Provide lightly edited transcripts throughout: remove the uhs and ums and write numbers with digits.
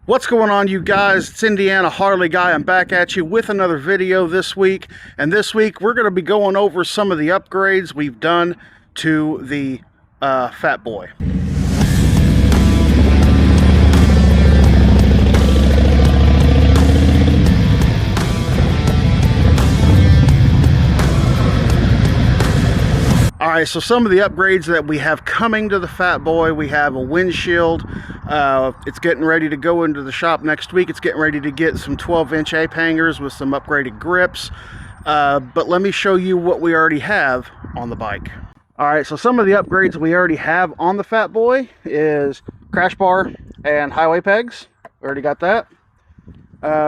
What's going on, you guys? It's Indiana Harley Guy. I'm back at you with another video this week. And this week we're going to be going over some of the upgrades we've done to the Fat Boy. Alright, so some of the upgrades that we have coming to the Fat Boy: we have a windshield. It's getting ready to go into the shop next week. It's getting ready to get some 12-inch ape hangers with some upgraded grips. But let me show you what we already have on the bike. Alright, so some of the upgrades we already have on the Fat Boy is crash bar and highway pegs. We already got that.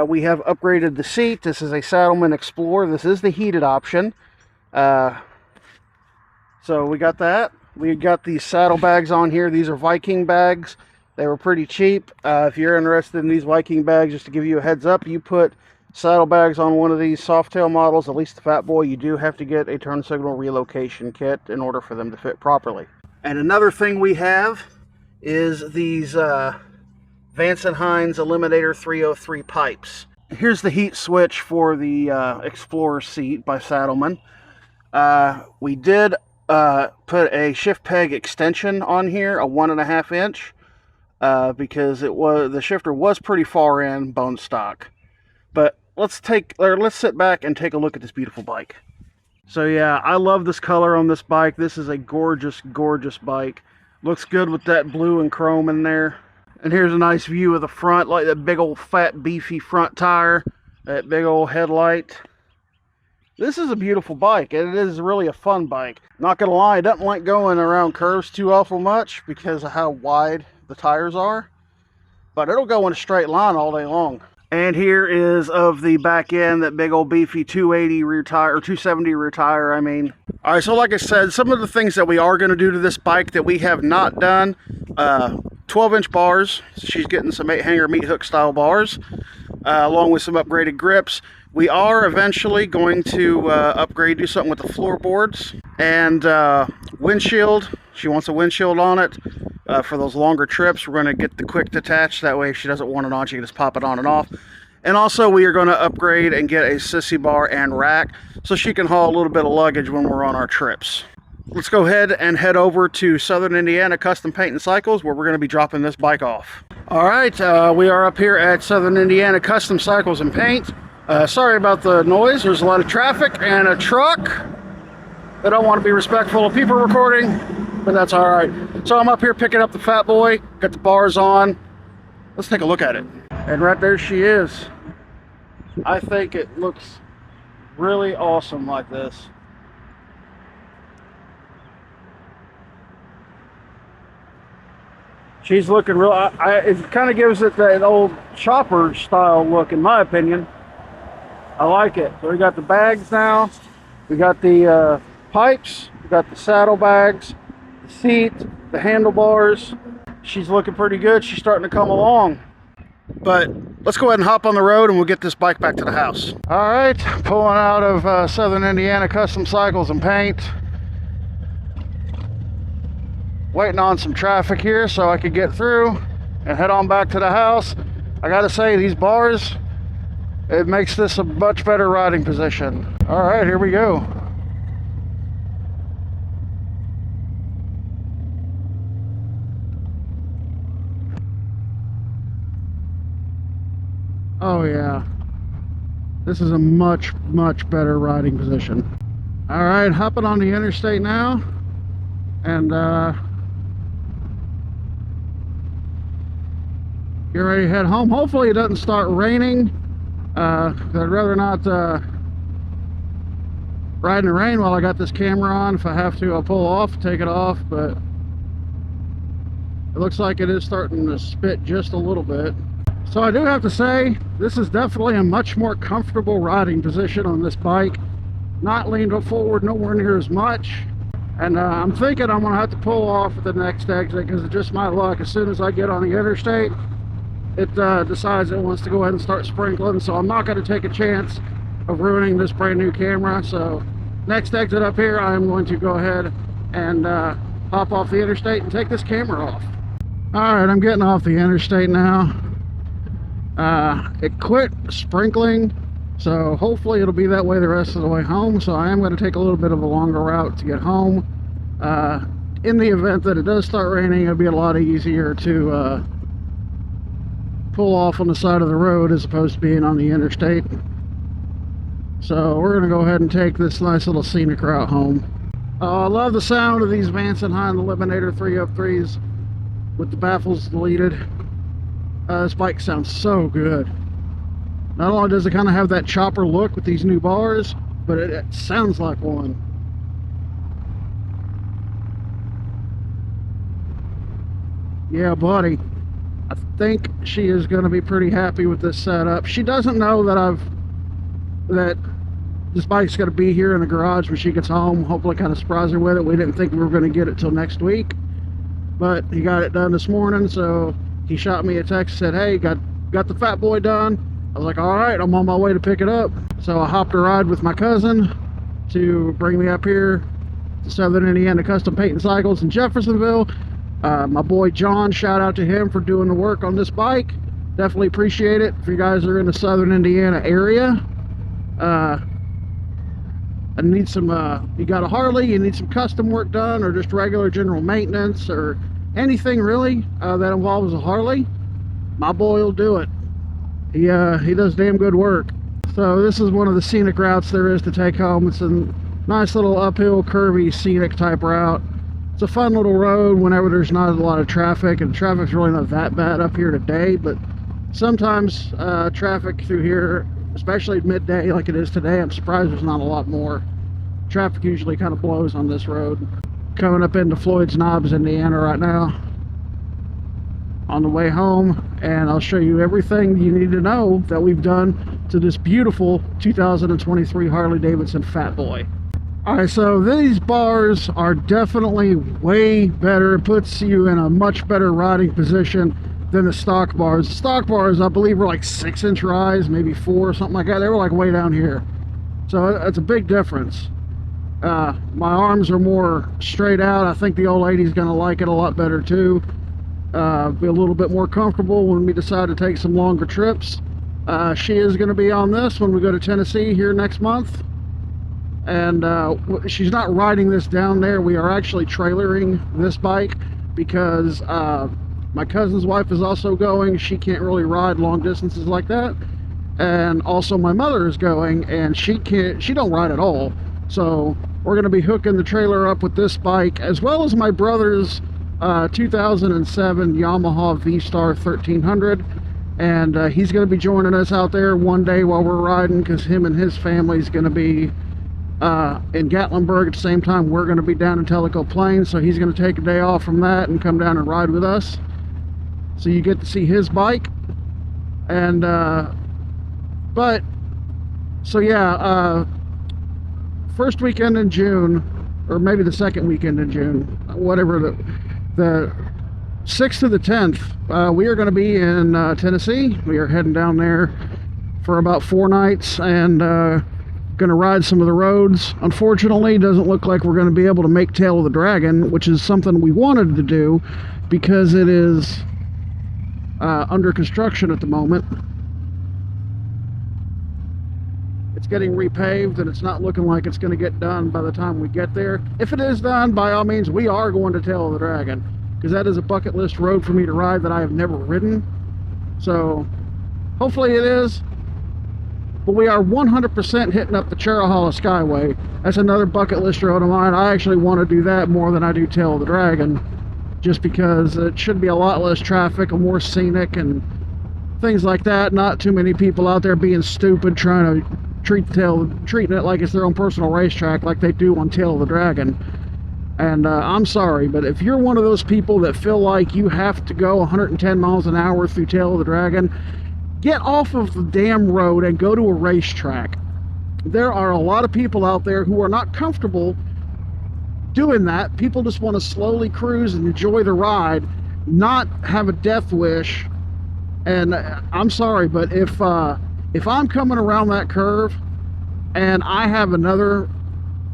We have upgraded the seat. This is a Saddleman Explorer. This is the heated option. So we got that. We got these saddlebags on here. These are Viking bags. They were pretty cheap. If you're interested in these Viking bags, just to give you a heads up, you put saddlebags on one of these Softail models, at least the Fat Boy, you do have to get a turn signal relocation kit in order for them to fit properly. And another thing we have is these Vance & Hines Eliminator 303 pipes. Here's the heat switch for the Explorer seat by Saddleman. We did put a shift peg extension on here, a 1.5 inch, because the shifter was pretty far in bone stock. But let's sit back and take a look at this beautiful bike. So yeah, I love this color on this bike. This is a gorgeous bike. Looks good with that blue and chrome in there. And here's a nice view of the front, like that big old fat beefy front tire, that big old headlight. This is a beautiful bike, and it is really a fun bike. Not gonna lie, it doesn't like going around curves too awful much because of how wide the tires are, but it'll go in a straight line all day long. And here is of the back end, that big old beefy 280 rear tire, or 270 rear tire, I mean. All right, so like I said, some of the things that we are gonna do to this bike that we have not done: 12-inch bars. She's getting some 8-hanger meat hook style bars, along with some upgraded grips. We are eventually going to do something with the floorboards. And windshield. She wants a windshield on it for those longer trips. We're going to get the quick detach. That way if she doesn't want it on, she can just pop it on and off. And also we are going to upgrade and get a sissy bar and rack so she can haul a little bit of luggage when we're on our trips. Let's go ahead and head over to Southern Indiana Custom Paint and Cycles, where we're going to be dropping this bike off. Alright, we are up here at Southern Indiana Custom Cycles and Paint. Sorry about the noise. There's a lot of traffic and a truck. I don't want to be respectful of people recording, but that's all right. So I'm up here picking up the Fat Boy. Got the bars on. Let's take a look at it. And right there she is. I think it looks really awesome like this. She's looking real. It kind of gives it that old chopper style look, in my opinion. I like it. So we got the bags now. We got the pipes. We got the saddlebags, the seat, the handlebars. She's looking pretty good. She's starting to come along. But let's go ahead and hop on the road and we'll get this bike back to the house. All right, pulling out of Southern Indiana Custom Cycles and Paint. Waiting on some traffic here so I could get through and head on back to the house. I gotta say, these bars, it makes this a much better riding position. All right, here we go. Oh yeah, this is a much better riding position. All right, hopping on the interstate now, and get ready to head home. Hopefully it doesn't start raining. I'd rather not ride in the rain while I got this camera on. If I have to, I'll pull off, take it off, but it looks like it is starting to spit just a little bit. So I do have to say, this is definitely a much more comfortable riding position on this bike. Not leaned forward nowhere near as much. And I'm thinking I'm gonna have to pull off at the next exit, because it's just my luck. As soon as I get on the interstate, it decides it wants to go ahead and start sprinkling. So I'm not going to take a chance of ruining this brand new camera. So next exit up here, I'm going to go ahead and hop off the interstate and take this camera off. All right, I'm getting off the interstate now. It quit sprinkling, so hopefully it'll be that way the rest of the way home. So I am going to take a little bit of a longer route to get home. In the event that it does start raining, it'll be a lot easier to pull off on the side of the road as opposed to being on the interstate. So we're going to go ahead and take this nice little scenic route home. I love the sound of these Vance & Hine Eliminator 303s with the baffles deleted. This bike sounds so good. Not only does it kind of have that chopper look with these new bars, but it sounds like one. Yeah, buddy. I think she is going to be pretty happy with this setup. She doesn't know that this bike's going to be here in the garage when she gets home. Hopefully kind of surprise her with it. We didn't think we were going to get it till next week, but he got it done this morning. So he shot me a text, said, hey, got the Fat Boy done. I was like, all right, I'm on my way to pick it up. So I hopped a ride with my cousin to bring me up here to Southern Indiana Custom Paint and Cycles in Jeffersonville. My boy John, shout out to him for doing the work on this bike. Definitely appreciate it. If you guys are in the Southern Indiana area, I need some, you got a Harley, you need some custom work done, or just regular general maintenance, or anything really that involves a Harley, my boy will do it. He does damn good work. So this is one of the scenic routes there is to take home. It's a nice little uphill, curvy, scenic type route. It's a fun little road whenever there's not a lot of traffic, and traffic's really not that bad up here today, but sometimes traffic through here, especially at midday like it is today, I'm surprised there's not a lot more. Traffic usually kind of blows on this road. Coming up into Floyd's Knobs, Indiana right now on the way home, and I'll show you everything you need to know that we've done to this beautiful 2023 Harley Davidson Fat Boy. Alright, so these bars are definitely way better. It puts you in a much better riding position than the stock bars. The stock bars, I believe, were like 6-inch rise, maybe 4 or something like that. They were like way down here. So it's a big difference. My arms are more straight out. I think the old lady's going to like it a lot better too. Be a little bit more comfortable when we decide to take some longer trips. She is going to be on this when we go to Tennessee here next month. And she's not riding this down there. We are actually trailering this bike because my cousin's wife is also going. She can't really ride long distances like that. And also my mother is going, and she don't ride at all. So we're going to be hooking the trailer up with this bike, as well as my brother's 2007 Yamaha V-Star 1300. And he's going to be joining us out there one day while we're riding, because him and his family's going to be in Gatlinburg at the same time we're going to be down in Tellico Plains. So he's going to take a day off from that and come down and ride with us. So you get to see his bike. And first weekend in June, or maybe the second weekend in June, whatever, the 6th to the 10th, we are going to be in Tennessee. We are heading down there for about 4 nights and going to ride some of the roads. Unfortunately, it doesn't look like we're going to be able to make Tail of the Dragon, which is something we wanted to do because it is under construction at the moment. It's getting repaved, and it's not looking like it's going to get done by the time we get there. If it is done, by all means, we are going to Tail of the Dragon, because that is a bucket list road for me to ride that I have never ridden. So hopefully it is. But we are 100% hitting up the Cherahalla Skyway. That's another bucket list road of mine. I actually want to do that more than I do Tail of the Dragon, just because it should be a lot less traffic and more scenic and things like that. Not too many people out there being stupid trying to treating it like it's their own personal racetrack like they do on Tail of the Dragon. And I'm sorry, but if you're one of those people that feel like you have to go 110 miles an hour through Tail of the Dragon, get off of the damn road and go to a racetrack. There are a lot of people out there who are not comfortable doing that. People just want to slowly cruise and enjoy the ride, not have a death wish. And I'm sorry, but if I'm coming around that curve and I have another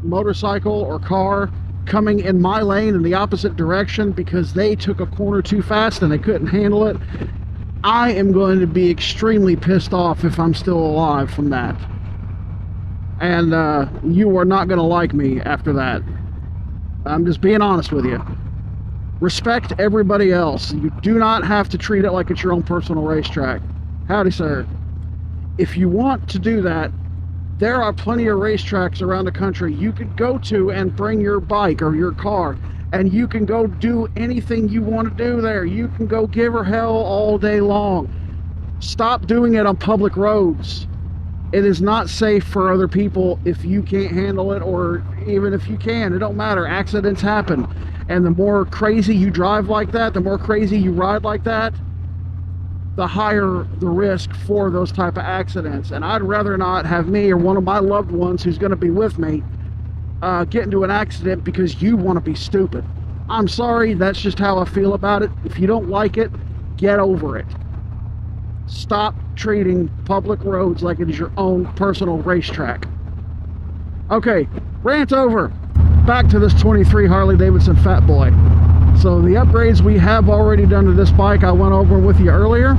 motorcycle or car coming in my lane in the opposite direction because they took a corner too fast and they couldn't handle it, I am going to be extremely pissed off if I'm still alive from that. And you are not going to like me after that. I'm just being honest with you. Respect everybody else. You do not have to treat it like it's your own personal racetrack. Howdy, sir. If you want to do that, there are plenty of racetracks around the country you could go to and bring your bike or your car, and you can go do anything you want to do there. You can go give her hell all day long. Stop doing it on public roads. It is not safe for other people if you can't handle it, or even if you can. It don't matter. Accidents happen. And the more crazy you drive like that, the more crazy you ride like that, the higher the risk for those type of accidents. And I'd rather not have me or one of my loved ones who's going to be with me get into an accident because you want to be stupid. I'm sorry, that's just how I feel about it. If you don't like it, get over it. Stop treating public roads like it is your own personal racetrack. Okay, rant over. Back to this 23 Harley Davidson Fat Boy. So the upgrades we have already done to this bike, I went over with you earlier.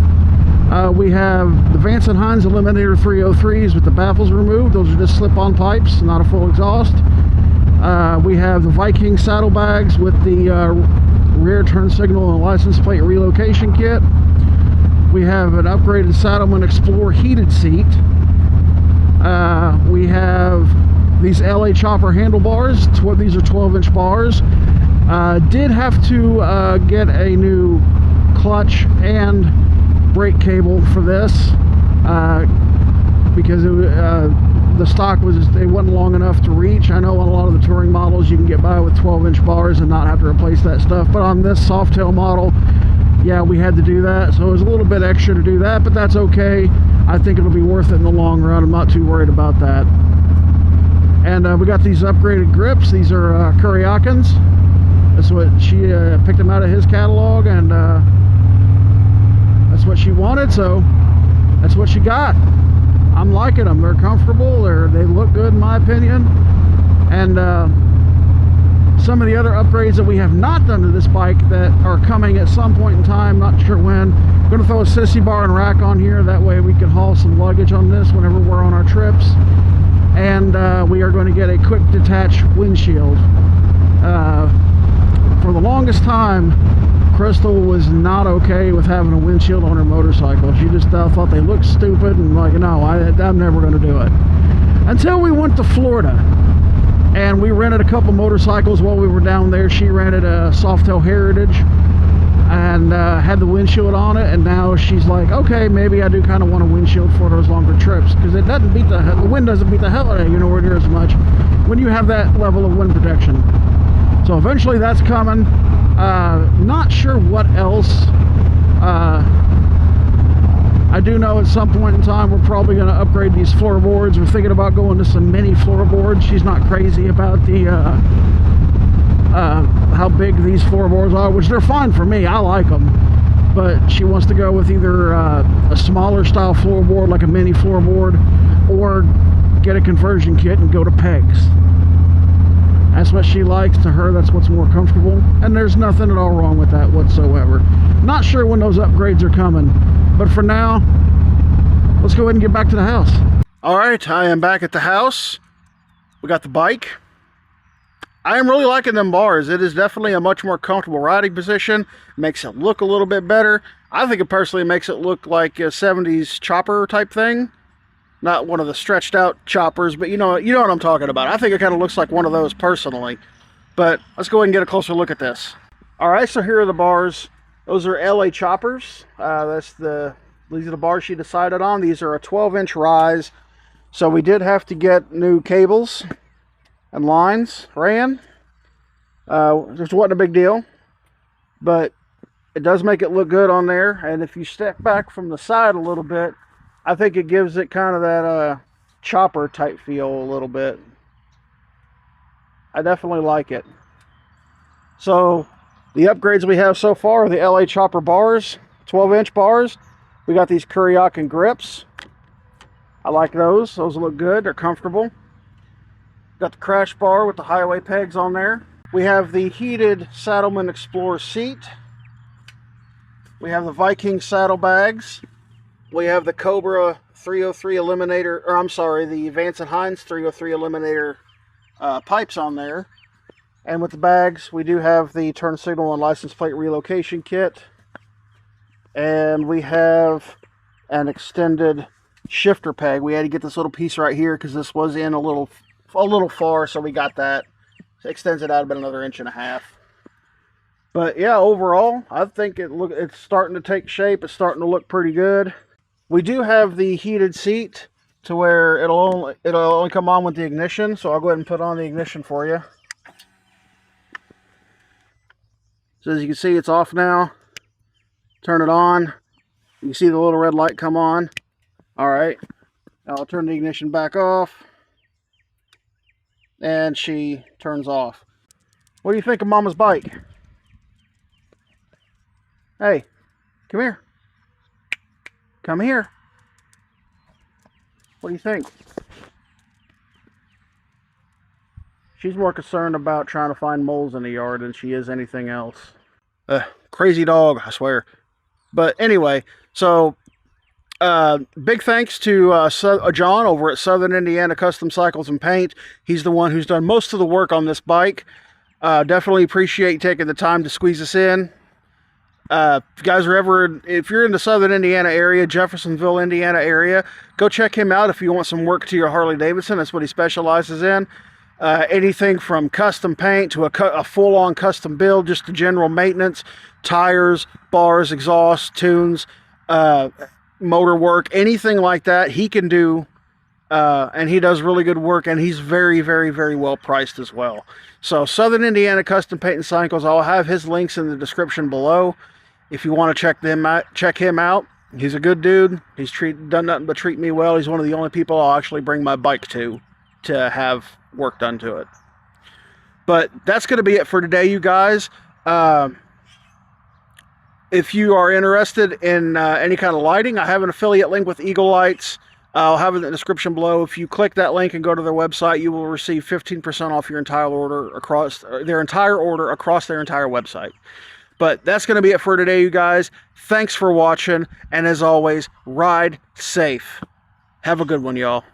We have the Vance & Hines Eliminator 303s with the baffles removed. Those are just slip-on pipes, not a full exhaust. We have the Viking saddlebags with the rear turn signal and license plate relocation kit. We have an upgraded Saddleman Explorer heated seat. We have these LA Chopper handlebars. These are 12-inch bars. Did have to get a new clutch and brake cable for this because the stock it wasn't long enough to reach. I know on a lot of the touring models you can get by with 12-inch bars and not have to replace that stuff, but on this Softail model, yeah, we had to do that. So it was a little bit extra to do that, but that's okay. I think it'll be worth it in the long run. I'm not too worried about that. And we got these upgraded grips. These are Kuriakins. That's what she picked them out of his catalog, and that's what she wanted, so that's what she got. I'm liking them. They're comfortable. They look good in my opinion. And some of the other upgrades that we have not done to this bike that are coming at some point in time, not sure when. I'm going to throw a sissy bar and rack on here. That way we can haul some luggage on this whenever we're on our trips. And we are going to get a quick detach windshield. For the longest time, Crystal was not okay with having a windshield on her motorcycle. She just thought they looked stupid, and like, no, I'm never going to do it. Until we went to Florida, and we rented a couple motorcycles while we were down there. She rented a Softail Heritage and had the windshield on it, and now she's like, okay, maybe I do kind of want a windshield for those longer trips, because it doesn't beat the wind doesn't beat the hell out of you nowhere near as much when you have that level of wind protection. So eventually that's coming. Not sure what else. I do know at some point in time we're probably going to upgrade these floorboards. We're thinking about going to some mini floorboards. She's not crazy about the how big these floorboards are, which they're fine for me. I like them. But she wants to go with either a smaller style floorboard, like a mini floorboard, or get a conversion kit and go to pegs. That's what she likes. To her, that's what's more comfortable, and there's nothing at all wrong with that whatsoever. Not sure when those upgrades are coming, but for now, let's go ahead and get back to the house. All right, I am back at the house. We got the bike. I am really liking them bars. It is definitely a much more comfortable riding position. Makes it look a little bit better. I think it personally makes it look like a 70s chopper type thing. Not one of the stretched out choppers, but you know what I'm talking about. I think it kind of looks like one of those personally. But let's go ahead and get a closer look at this. All right, so here are the bars. Those are LA choppers. These are the bars she decided on. These are a 12-inch rise. So we did have to get new cables and lines ran. This wasn't a big deal, but it does make it look good on there. And if you step back from the side a little bit, I think it gives it kind of that chopper type feel a little bit. I definitely like it. So the upgrades we have so far are the LA Chopper bars, 12-inch bars. We got these Kuriakin grips. I like those. Those look good. They're comfortable. Got the crash bar with the highway pegs on there. We have the heated Saddleman Explorer seat. We have the Viking saddlebags. We have the Cobra 303 Eliminator, or I'm sorry, the Vance & Hines 303 Eliminator pipes on there. And with the bags, we do have the turn signal and license plate relocation kit. And we have an extended shifter peg. We had to get this little piece right here because this was in a little far, so we got that. It extends it out about another 1.5 inches. But yeah, overall, I think it's starting to take shape. It's starting to look pretty good. We do have the heated seat to where it'll only come on with the ignition. So I'll go ahead and put on the ignition for you. So as you can see, it's off now. Turn it on. You can see the little red light come on. All right. Now I'll turn the ignition back off. And she turns off. What do you think of Mama's bike? Hey, come here. Come here. What do you think? She's more concerned about trying to find moles in the yard than she is anything else. Crazy dog, I swear. But anyway, so big thanks to John over at Southern Indiana Custom Cycles and Paint. He's the one who's done most of the work on this bike. Definitely appreciate taking the time to squeeze us in. If you guys are ever, if you're in the Southern Indiana area, Jeffersonville, Indiana area, go check him out if you want some work to your Harley Davidson. That's what he specializes in. Anything from custom paint to a full-on custom build, just the general maintenance, tires, bars, exhaust, tunes, motor work, anything like that, he can do. And he does really good work, and he's very, very, very well priced as well. So Southern Indiana Custom Paint and Cycles, I'll have his links in the description below. If you want to check him out. He's a good dude. He's done nothing but treat me well. He's one of the only people I'll actually bring my bike to have work done to it. But that's going to be it for today, you guys. If you are interested in any kind of lighting, I have an affiliate link with Eagle Lights. I'll have it in the description below. If you click that link and go to their website, you will receive 15% off your entire order across their entire website. But that's going to be it for today, you guys. Thanks for watching, and as always, ride safe. Have a good one, y'all.